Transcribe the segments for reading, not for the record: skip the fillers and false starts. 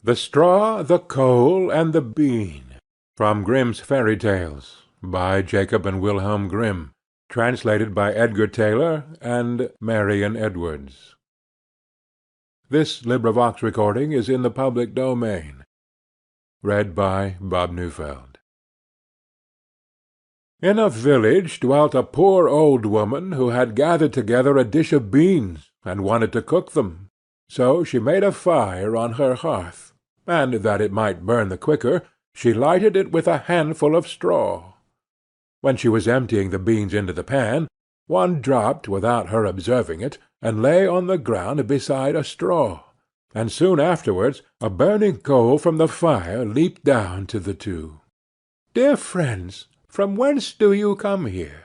The Straw, the Coal, and the Bean. From Grimm's Fairy Tales, by Jacob and Wilhelm Grimm, translated by Edgar Taylor and Marion Edwards. This recording is in the public domain. Read by Bob Neufeld. In a village dwelt a poor old woman who had gathered together a dish of beans, and wanted to cook them. So she made a fire on her hearth, and that it might burn the quicker, she lighted it with a handful of straw. When she was emptying the beans into the pan, one dropped without her observing it, and lay on the ground beside a straw, and soon afterwards a burning coal from the fire leaped down to the two. "Dear friends, from whence do you come here?"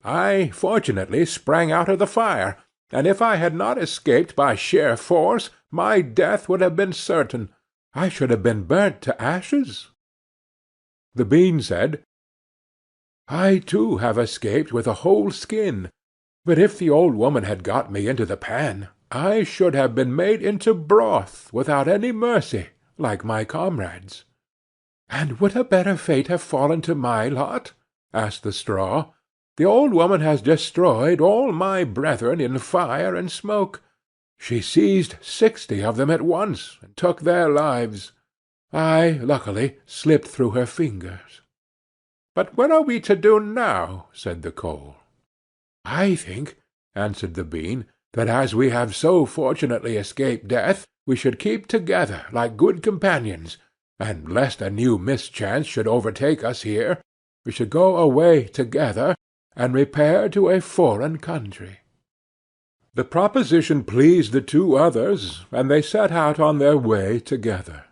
"I fortunately sprang out of the fire, and if I had not escaped by sheer force, my death would have been certain. I should have been burnt to ashes." The bean said, "I too have escaped with a whole skin, but if the old woman had got me into the pan, I should have been made into broth without any mercy, like my comrades." "And would a better fate have fallen to my lot?" asked the straw. "The old woman has destroyed all my brethren in fire and smoke. She seized 60 of them at once, and took their lives. I, luckily, slipped through her fingers." "But what are we to do now?" said the coal. "I think," answered the bean, "that as we have so fortunately escaped death, we should keep together like good companions, and lest a new mischance should overtake us here, we should go away together, and repair to a foreign country." The proposition pleased the two others, and they set out on their way together.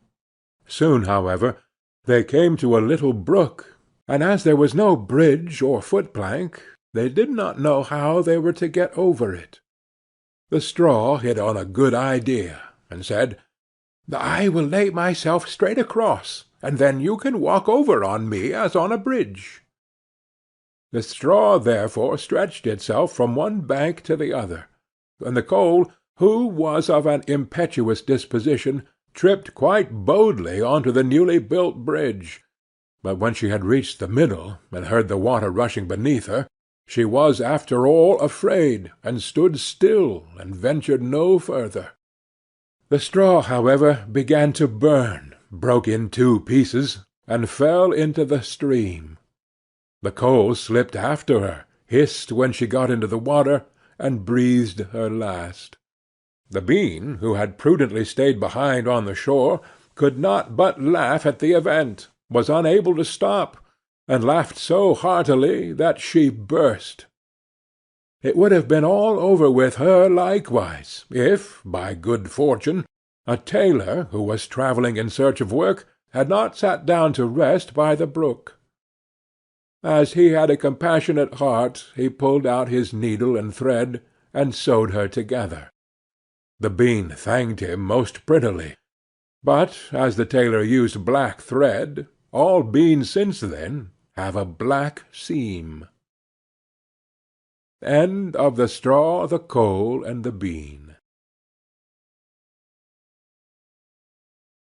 Soon, however, they came to a little brook, and as there was no bridge or foot-plank, they did not know how they were to get over it. The straw hit on a good idea, and said, "I will lay myself straight across, and then you can walk over on me as on a bridge." The straw therefore stretched itself from one bank to the other, and the coal, who was of an impetuous disposition, tripped quite boldly on to the newly built bridge. But when she had reached the middle, and heard the water rushing beneath her, she was after all afraid, and stood still, and ventured no further. The straw, however, began to burn, broke in 2 pieces, and fell into the stream. The coal slipped after her, hissed when she got into the water, and breathed her last. The bean, who had prudently stayed behind on the shore, could not but laugh at the event, was unable to stop, and laughed so heartily that she burst. It would have been all over with her likewise, if, by good fortune, a tailor, who was travelling in search of work, had not sat down to rest by the brook. As he had a compassionate heart, he pulled out his needle and thread, and sewed her together. The bean thanked him most prettily, but as the tailor used black thread, all beans since then have a black seam. End of The Straw, the Coal, and the Bean.